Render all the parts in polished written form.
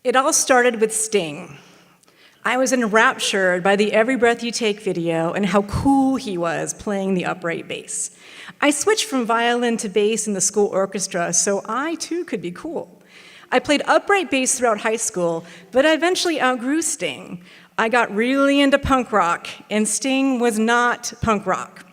It all started with Sting. I was enraptured by the Every Breath You Take video and how cool he was playing the upright bass. I switched from violin to bass in the school orchestra so I too could be cool. I played upright bass throughout high school, but I eventually outgrew Sting. I got really into punk rock, and Sting was not punk rock.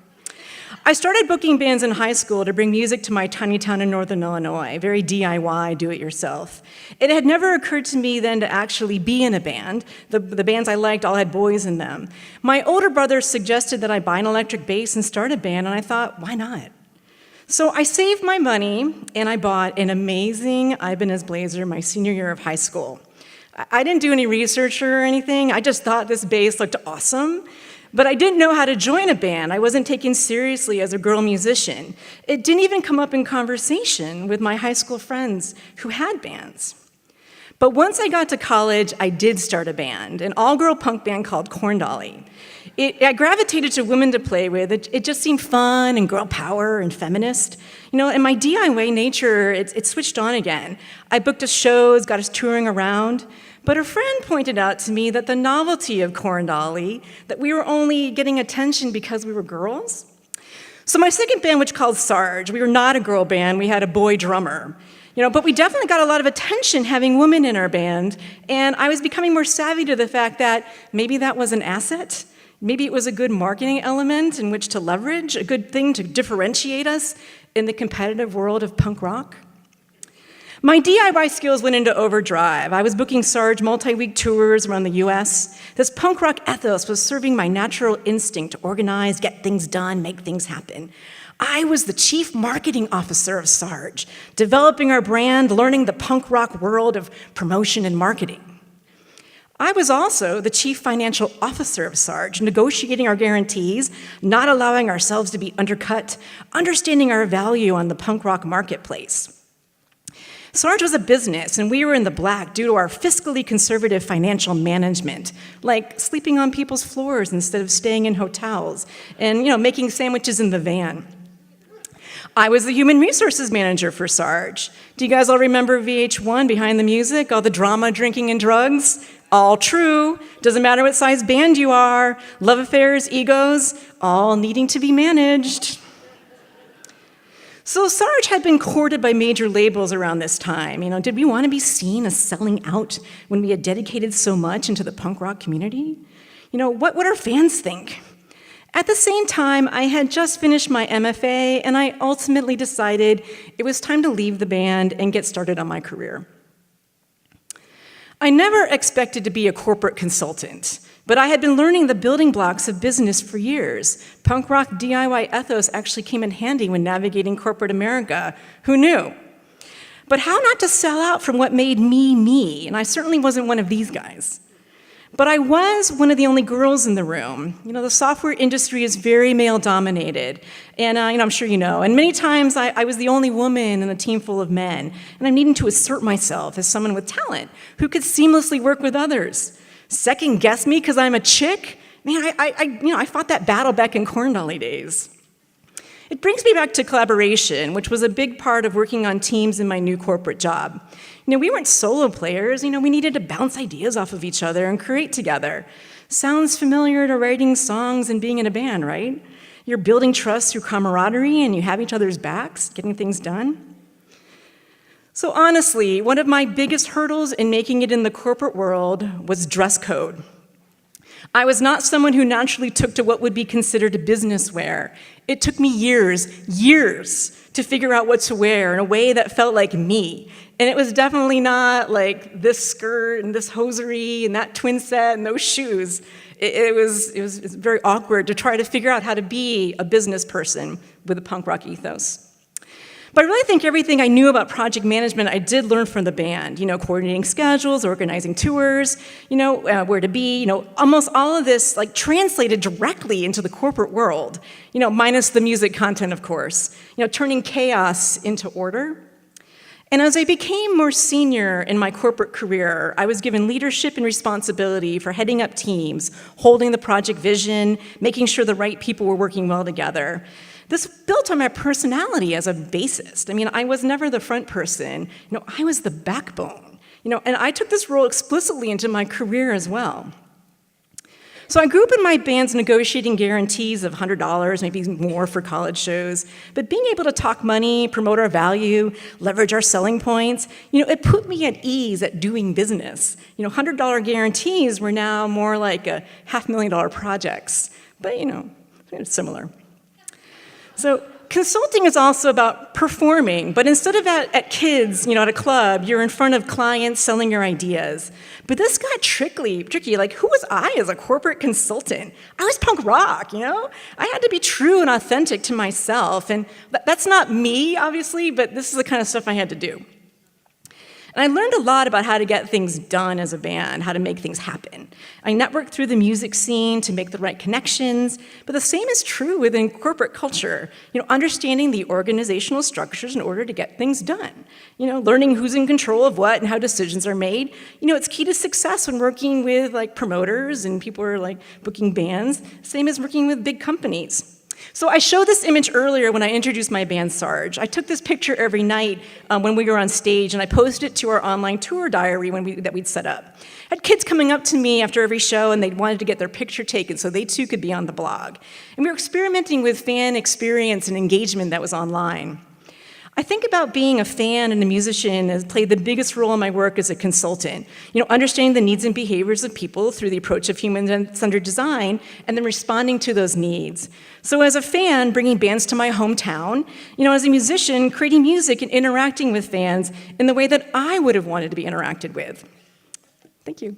I started booking bands in high school to bring music to my tiny town in northern Illinois, very DIY, do-it-yourself. It had never occurred to me then to actually be in a band. The bands I liked all had boys in them. My older brother suggested that I buy an electric bass and start a band, and I thought, why not? So I saved my money, and I bought an amazing Ibanez Blazer my senior year of high school. I didn't do any research or anything. I just thought this bass looked awesome. But I didn't know how to join a band. I wasn't taken seriously as a girl musician. It didn't even come up in conversation with my high school friends who had bands. But once I got to college, I did start a band, an all-girl punk band called Corn Dolly. I gravitated to women to play with. It just seemed fun and girl power and feminist. In my DIY nature, it switched on again. I booked us shows, got us touring around. But a friend pointed out to me that the novelty of Corn Dolly, that we were only getting attention because we were girls. So my second band, which called Sarge, we were not a girl band, we had a boy drummer. But we definitely got a lot of attention having women in our band, and I was becoming more savvy to the fact that maybe that was an asset. Maybe it was a good marketing element in which to leverage, a good thing to differentiate us in the competitive world of punk rock. My DIY skills went into overdrive. I was booking Sarge multi-week tours around the US. This punk rock ethos was serving my natural instinct to organize, get things done, make things happen. I was the chief marketing officer of Sarge, developing our brand, learning the punk rock world of promotion and marketing. I was also the chief financial officer of Sarge, negotiating our guarantees, not allowing ourselves to be undercut, understanding our value on the punk rock marketplace. Sarge was a business, and we were in the black due to our fiscally conservative financial management, like sleeping on people's floors instead of staying in hotels, and making sandwiches in the van. I was the human resources manager for Sarge. Do you guys all remember VH1, Behind the Music, all the drama, drinking, and drugs? All true. Doesn't matter what size band you are. Love affairs, egos, all needing to be managed. So Sarge had been courted by major labels around this time. Did we want to be seen as selling out when we had dedicated so much into the punk rock community? What would our fans think? At the same time, I had just finished my MFA, and I ultimately decided it was time to leave the band and get started on my career. I never expected to be a corporate consultant, but I had been learning the building blocks of business for years. Punk rock DIY ethos actually came in handy when navigating corporate America. Who knew? But how not to sell out from what made me me? And I certainly wasn't one of these guys. But I was one of the only girls in the room. The software industry is very male-dominated, and I'm sure you know. And many times I was the only woman in a team full of men, and I'm needing to assert myself as someone with talent who could seamlessly work with others. Second guess me because I'm a chick? Man, I fought that battle back in Corn Dolly days. It brings me back to collaboration, which was a big part of working on teams in my new corporate job. We weren't solo players. We needed to bounce ideas off of each other and create together. Sounds familiar to writing songs and being in a band, right? You're building trust through camaraderie and you have each other's backs, getting things done. So honestly, one of my biggest hurdles in making it in the corporate world was dress code. I was not someone who naturally took to what would be considered business wear. It took me years to figure out what to wear in a way that felt like me. And it was definitely not like this skirt and this hosiery and that twin set and those shoes. It was very awkward to try to figure out how to be a business person with a punk rock ethos. But I really think everything I knew about project management I did learn from the band, coordinating schedules, organizing tours, where to be, almost all of this translated directly into the corporate world, minus the music content, of course, turning chaos into order. And as I became more senior in my corporate career, I was given leadership and responsibility for heading up teams, holding the project vision, making sure the right people were working well together. This built on my personality as a bassist. I was never the front person. I was the backbone. And I took this role explicitly into my career as well. So I grew up in my bands negotiating guarantees of $100, maybe more for college shows, but being able to talk money, promote our value, leverage our selling points, it put me at ease at doing business. $100 guarantees were now more like $500,000 projects, but it's similar. So consulting is also about performing, but instead of at kids, at a club, you're in front of clients selling your ideas. But this got tricky. Like, who was I as a corporate consultant? I was punk rock, I had to be true and authentic to myself. And that's not me, obviously, but this is the kind of stuff I had to do. And I learned a lot about how to get things done as a band, how to make things happen. I networked through the music scene to make the right connections, but the same is true within corporate culture. Understanding the organizational structures in order to get things done. Learning who's in control of what and how decisions are made. It's key to success when working with promoters and people who are booking bands, same as working with big companies. So I showed this image earlier when I introduced my band, Sarge. I took this picture every night when we were on stage, and I posted it to our online tour diary that we'd set up. I had kids coming up to me after every show, and they wanted to get their picture taken so they too could be on the blog. And we were experimenting with fan experience and engagement that was online. I think about being a fan and a musician has played the biggest role in my work as a consultant. Understanding the needs and behaviors of people through the approach of human-centered design, and then responding to those needs. So as a fan, bringing bands to my hometown, as a musician, creating music and interacting with fans in the way that I would have wanted to be interacted with. Thank you.